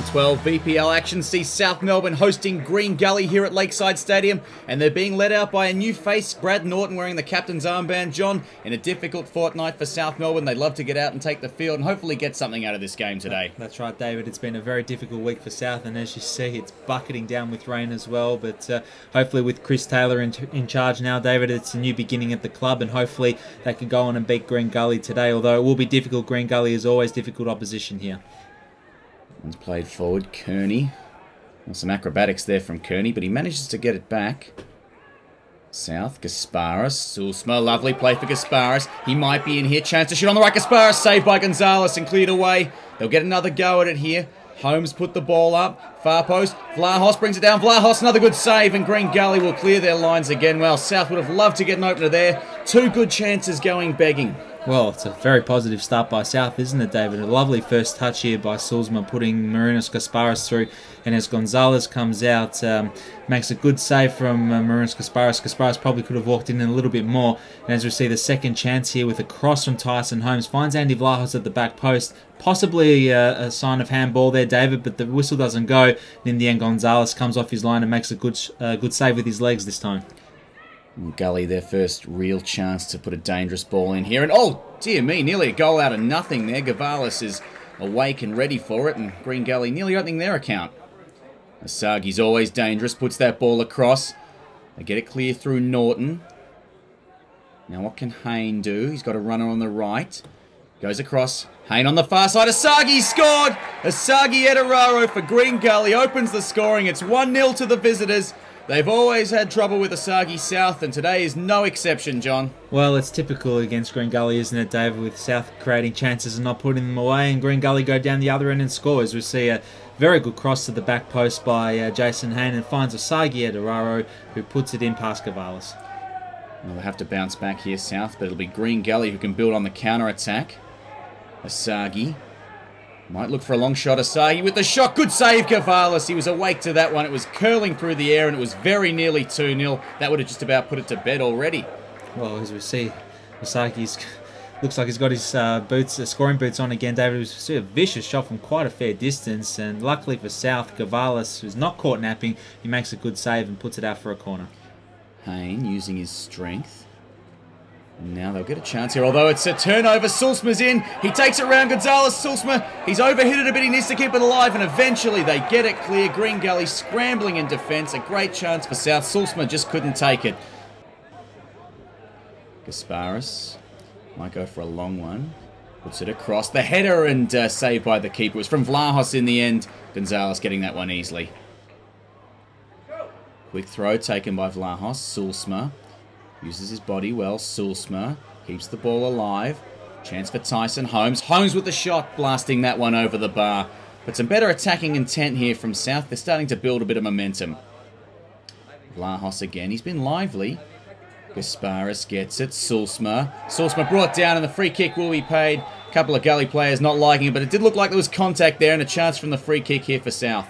12 VPL action sees South Melbourne hosting Green Gully here at Lakeside Stadium, and they're being led out by a new face, Brad Norton, wearing the captain's armband. John, in a difficult fortnight for South Melbourne, they'd love to get out and take the field and hopefully get something out of this game today. That's right, David. It's been a very difficult week for South, and as you see, it's bucketing down with rain as well. But hopefully with Chris Taylor in charge now, David, it's a new beginning at the club, and hopefully they can go on and beat Green Gully today, although it will be difficult. Green Gully is always difficult opposition here. One's played forward, Kearney. Well, some acrobatics there from Kearney, but he manages to get it back. South, Gasparis, Sulsma, lovely play for Gasparis. He might be in here, chance to shoot on the right. Gasparis saved by Gonzalez and cleared away. They'll get another go at it here. Holmes put the ball up, far post, Vlahos brings it down, Vlahos, another good save, and Green Gully will clear their lines again. Well, South would have loved to get an opener there. Two good chances going begging. Well, it's a very positive start by South, isn't it, David? A lovely first touch here by Sulsma, putting Marinos Gasparis through. And as Gonzalez comes out, makes a good save from Marinos Gasparis. Gasparis probably could have walked in a little bit more. And as we see the second chance here with a cross from Tyson Holmes, finds Andy Vlahos at the back post. Possibly a sign of handball there, David, but the whistle doesn't go. And in the end, Gonzalez comes off his line and makes a good save with his legs this time. Gully, their first real chance to put a dangerous ball in here. And oh, dear me, nearly a goal out of nothing there. Gavalis is awake and ready for it, and Green Gully nearly opening their account. Asagi's always dangerous, puts that ball across. They get it clear through Norton. Now what can Hayne do? He's got a runner on the right. Goes across. Hayne on the far side. Asagi scored! Asagi Edararo for Green Gully opens the scoring. It's 1-0 to the visitors. They've always had trouble with Asagi South, and today is no exception, John. Well, it's typical against Green Gully, isn't it, David, with South creating chances and not putting them away, and Green Gully go down the other end and score. As we see a very good cross to the back post by Jason Hayne, and finds Asagi Edararo, who puts it in past Gavalis. Well, they'll have to bounce back here, South, but it'll be Green Gully who can build on the counter-attack. Asagi might look for a long shot. Asagi with the shot. Good save, Gavalis. He was awake to that one. It was curling through the air, and it was very nearly 2-0. That would have just about put it to bed already. Well, as we see, Asagi's looks like he's got his scoring boots on again, David. It was a vicious shot from quite a fair distance, and luckily for South, Gavalis, who's not caught napping, he makes a good save and puts it out for a corner. Hayne using his strength. And now they'll get a chance here, although it's a turnover. Sulsma's in. He takes it around Gonzalez. Sulsma, he's overhit it a bit. He needs to keep it alive, and eventually they get it clear. Green Gully scrambling in defence. A great chance for South. Sulsma just couldn't take it. Gasparis might go for a long one. Puts it across. The header and saved by the keeper. It was from Vlahos in the end. Gonzalez getting that one easily. Quick throw taken by Vlahos. Sulsma uses his body well. Sulsma keeps the ball alive. Chance for Tyson Holmes. Holmes with the shot, blasting that one over the bar. But some better attacking intent here from South. They're starting to build a bit of momentum. Vlahos again. He's been lively. Gasparis gets it. Sulsma. Sulsma brought down, and the free kick will be paid. A couple of Gully players not liking it, but it did look like there was contact there, and a chance from the free kick here for South.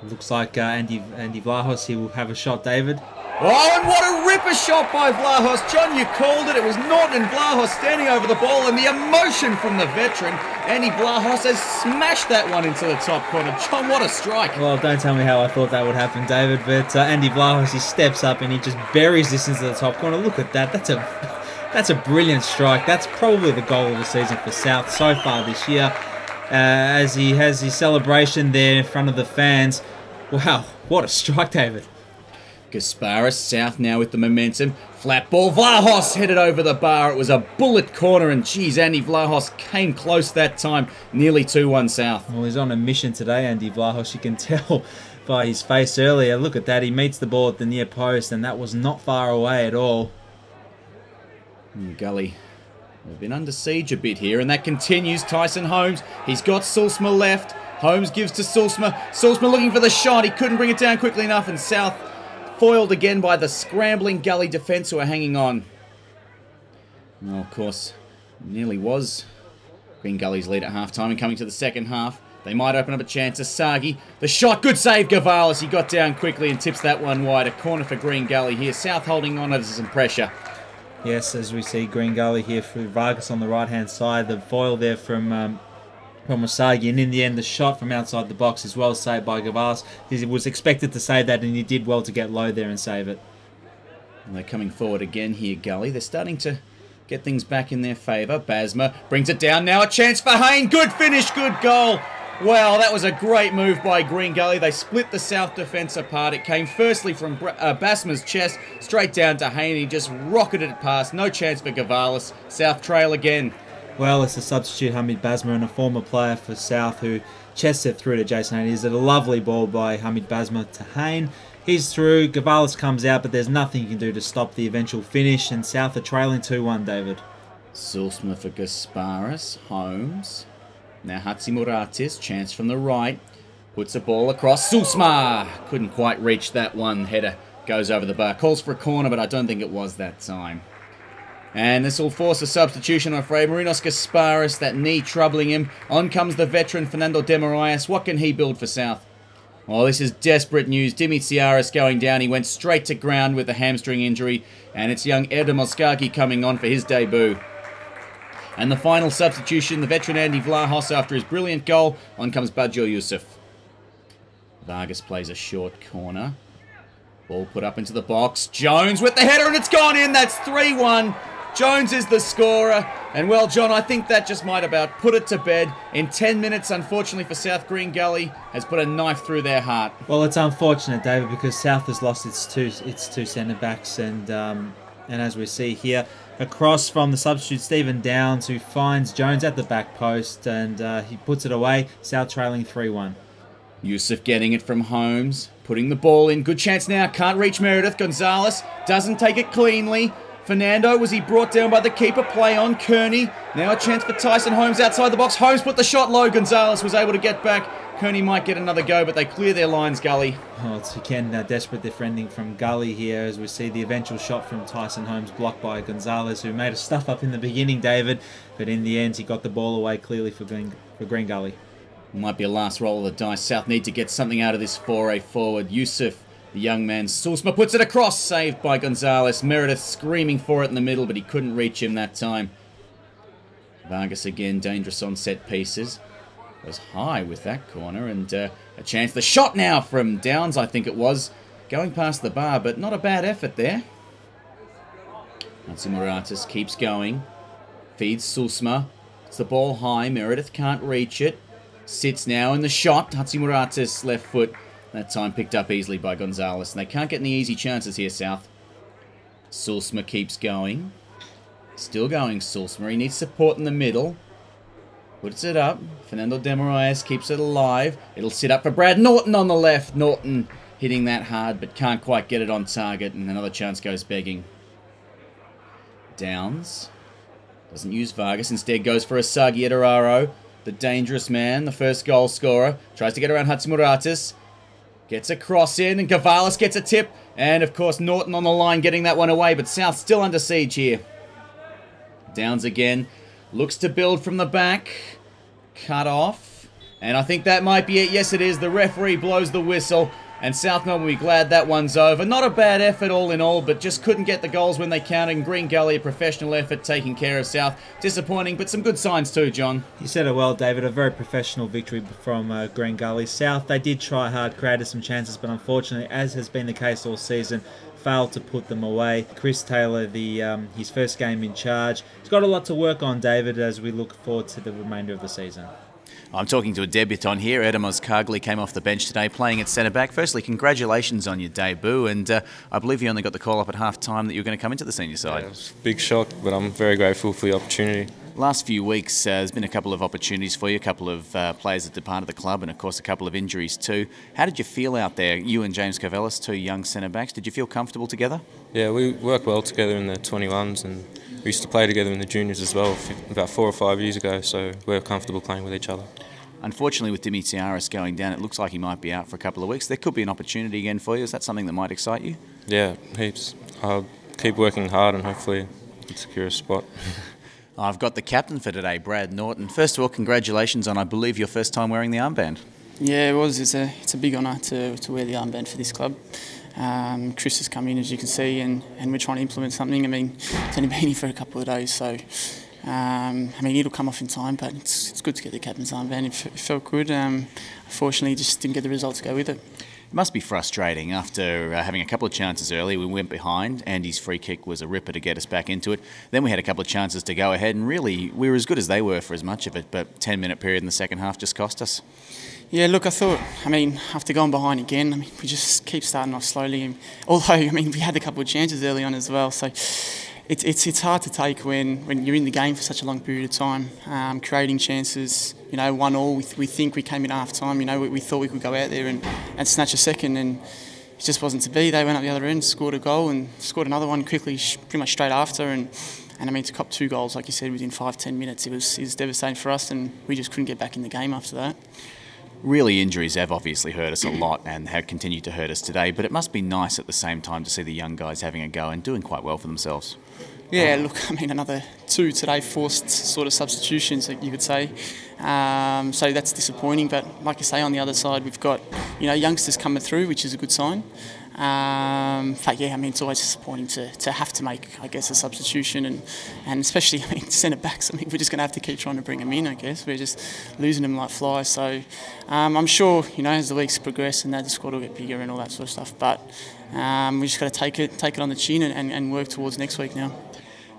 Looks like Andy Vlahos, he will have a shot, David. Oh, and what a ripper shot by Vlahos. John, you called it. It was Norton and Vlahos standing over the ball, and the emotion from the veteran. Andy Vlahos has smashed that one into the top corner. John, what a strike. Well, don't tell me how I thought that would happen, David, but Andy Vlahos, he steps up and he just buries this into the top corner. Look at that. That's a brilliant strike. That's probably the goal of the season for South so far this year. As he has his celebration there in front of the fans. Wow, what a strike, David. Gasparis, South now with the momentum. Flat ball, Vlahos headed over the bar. It was a bullet corner, and geez, Andy Vlahos came close that time. Nearly 2-1 South. Well, he's on a mission today, Andy Vlahos. You can tell by his face earlier. Look at that. He meets the ball at the near post, and that was not far away at all. Gully, they've been under siege a bit here, and that continues. Tyson Holmes, he's got Sulsma left. Holmes gives to Sulsma. Sulsma looking for the shot. He couldn't bring it down quickly enough, and South foiled again by the scrambling Gully defence who are hanging on. Well, of course, nearly was Green Gully's lead at half-time, and coming to the second half, they might open up a chance. Asagi, the shot, good save, Gavalis. He got down quickly and tips that one wide. A corner for Green Gully here. South holding on under some pressure. Yes, as we see Green Gully here for Vargas on the right-hand side. The foil there from from Wasagi, and in the end the shot from outside the box is well saved by Gavalis. He was expected to save that, and he did well to get low there and save it. And they're coming forward again here, Gully. They're starting to get things back in their favour. Basma brings it down now. A chance for Hayne. Good finish, good goal. Wow, that was a great move by Green Gully. They split the South defence apart. It came firstly from Basma's chest, straight down to Hayne. He just rocketed it past. No chance for Gavalis. South trail again. Well, it's a substitute Hamid Basma and a former player for South who chests it through to Jason Hayne. It's a lovely ball by Hamid Basma to Hayne. He's through. Gavalis comes out, but there's nothing you can do to stop the eventual finish, and South are trailing 2-1, David. Sulsma for Gasparis. Holmes. Now Hatzimuratis, chance from the right, puts a ball across. Sulsma couldn't quite reach that one. Header goes over the bar. Calls for a corner, but I don't think it was that time. And this will force a substitution, I'm afraid. Marinos Gasparis, that knee troubling him. On comes the veteran Fernando de Moraes. What can he build for South? Well, this is desperate news. Dimitriaris going down. He went straight to ground with a hamstring injury. And it's young Eder Moskaki coming on for his debut. And the final substitution, the veteran Andy Vlahos after his brilliant goal. On comes Badjo Yusuf. Vargas plays a short corner. Ball put up into the box. Jones with the header, and it's gone in. That's 3-1. Jones is the scorer. And well, John, I think that just might about put it to bed. In 10 minutes, unfortunately for South, Green Gully has put a knife through their heart. Well, it's unfortunate, David, because South has lost its two centre-backs, and as we see here, across from the substitute Stephen Downs, who finds Jones at the back post, and he puts it away. South trailing 3-1. Yusuf getting it from Holmes, putting the ball in. Good chance now, can't reach Meredith. Gonzalez doesn't take it cleanly. Fernando, was he brought down by the keeper? Play on Kearney. Now a chance for Tyson Holmes outside the box. Holmes put the shot low. Gonzalez was able to get back. Kearney might get another go, but they clear their lines, Gully. Oh, it's again desperate defending from Gully here, as we see the eventual shot from Tyson Holmes blocked by Gonzalez, who made a stuff up in the beginning, David, but in the end he got the ball away clearly for Green Gully. Might be a last roll of the dice. South need to get something out of this foray forward. Yusuf, the young man, Sulsma puts it across, saved by Gonzalez. Meredith screaming for it in the middle, but he couldn't reach him that time. Vargas again, dangerous on set pieces. Was high with that corner, and a chance. The shot now from Downs, I think it was, going past the bar, but not a bad effort there. Hatzimuratis keeps going, feeds Sulsma. It's the ball high. Meredith can't reach it. Sits now in the shot. Hatzimuratis left foot. That time picked up easily by Gonzalez, and they can't get any easy chances here, South. Sulsma keeps going. Still going, Sulsma. He needs support in the middle. Puts it up. Fernando de Moraes keeps it alive. It'll sit up for Brad Norton on the left. Norton hitting that hard, but can't quite get it on target, and another chance goes begging. Downs doesn't use Vargas. Instead goes for Asagi Edararo, the dangerous man, the first goal scorer. Tries to get around Hatzimuratis. Gets a cross in, and Gavalis gets a tip. And, of course, Norton on the line getting that one away, but South still under siege here. Downs again. Looks to build from the back. Cut off. And I think that might be it. Yes, it is. The referee blows the whistle. And South Melbourne will be glad that one's over. Not a bad effort all in all, but just couldn't get the goals when they counted. And Green Gully, a professional effort taking care of South. Disappointing, but some good signs too, John. You said it well, David. A very professional victory from Green Gully. South, they did try hard, created some chances, but unfortunately, as has been the case all season, failed to put them away. Chris Taylor, his first game in charge. He's got a lot to work on, David, as we look forward to the remainder of the season. I'm talking to a debutant here. Eder Moskagi came off the bench today playing at centre-back. Firstly, congratulations on your debut, and I believe you only got the call up at half-time that you were going to come into the senior side. Yeah, it was a big shock, but I'm very grateful for the opportunity. Last few weeks, there's been a couple of opportunities for you, a couple of players that departed the club, and of course a couple of injuries too. How did you feel out there, you and James Covellis, two young centre-backs? Did you feel comfortable together? Yeah, we work well together in the 21s, and we used to play together in the juniors as well about 4 or 5 years ago, so we're comfortable playing with each other. Unfortunately, with Dimitriaris going down, it looks like he might be out for a couple of weeks. There could be an opportunity again for you. Is that something that might excite you? Yeah, heaps. I'll keep working hard and hopefully secure a spot. I've got the captain for today, Brad Norton. First of all, congratulations on, I believe, your first time wearing the armband. Yeah, it was. It's a big honour to wear the armband for this club. Chris has come in, as you can see, and we're trying to implement something. I mean, it's only been here for a couple of days, so I mean, it'll come off in time, but it's good to get the captain's armband. It felt good. Unfortunately, just didn't get the result to go with it. It must be frustrating after having a couple of chances early. We went behind. Andy's free kick was a ripper to get us back into it. Then we had a couple of chances to go ahead, and really we were as good as they were for as much of it, but 10-minute period in the second half just cost us. Yeah, look, I mean, after going behind again, I mean, we just keep starting off slowly. And although, I mean, we had a couple of chances early on as well, so it's hard to take when you're in the game for such a long period of time, creating chances. 1-1. We think we came in half time. We thought we could go out there and snatch a second, and it just wasn't to be. They went up the other end, scored a goal, and scored another one quickly, pretty much straight after. And I mean, to cop 2 goals, like you said, within 5-10 minutes, it was devastating for us, and we just couldn't get back in the game after that. Really, injuries have obviously hurt us a lot and have continued to hurt us today, but it must be nice at the same time to see the young guys having a go and doing quite well for themselves. Yeah, look, I mean, another 2 today, forced sort of substitutions, you could say. So that's disappointing, but like I say, on the other side, we've got youngsters coming through, which is a good sign. But yeah, I mean, it's always disappointing to have to make, I guess, a substitution, and especially, I mean, centre backs. I mean, we're just going to have to keep trying to bring them in. I guess we're just losing them like flies. So I'm sure, as the weeks progress and that the squad will get bigger and all that sort of stuff. But we just got to take it on the chin and work towards next week now.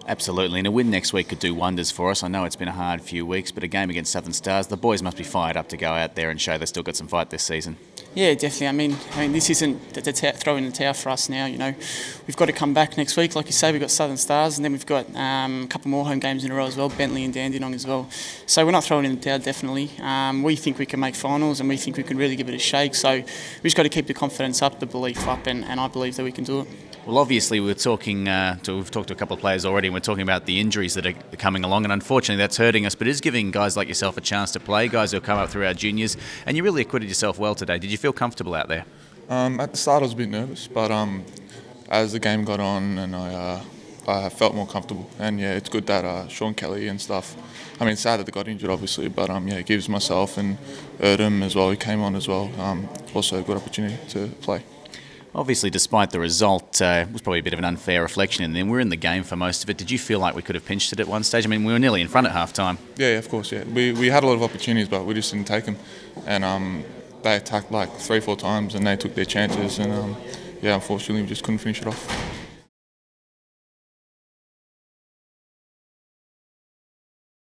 Absolutely, and a win next week could do wonders for us. I know it's been a hard few weeks, but a game against Southern Stars, the boys must be fired up to go out there and show they've still got some fight this season. Yeah, definitely. I mean, this isn't throwing the towel for us now. We've got to come back next week. Like you say, we've got Southern Stars, and then we've got a couple more home games in a row as well, Bentley and Dandenong as well. So we're not throwing in the towel, definitely. We think we can make finals, and we think we can really give it a shake. So we've just got to keep the confidence up, the belief up, and I believe that we can do it. Well, obviously, we've talked to a couple of players already, and we're talking about the injuries that are coming along, and unfortunately that's hurting us, but it is giving guys like yourself a chance to play, guys who have come up through our juniors, and you really acquitted yourself well today. Did you feel comfortable out there? At the start I was a bit nervous, but as the game got on and I felt more comfortable, and yeah, it's good that Sean Kelly and stuff, I mean, it's sad that they got injured obviously, but yeah, it gives myself and Erdem as well, he came on as well, also a good opportunity to play. Obviously, despite the result, it was probably a bit of an unfair reflection, and then we were in the game for most of it. Did you feel like we could have pinched it at one stage? I mean, we were nearly in front at half-time. Yeah, of course, yeah. We had a lot of opportunities, but we just didn't take them. And they attacked like 3-4 times, and they took their chances, and yeah, unfortunately, we just couldn't finish it off.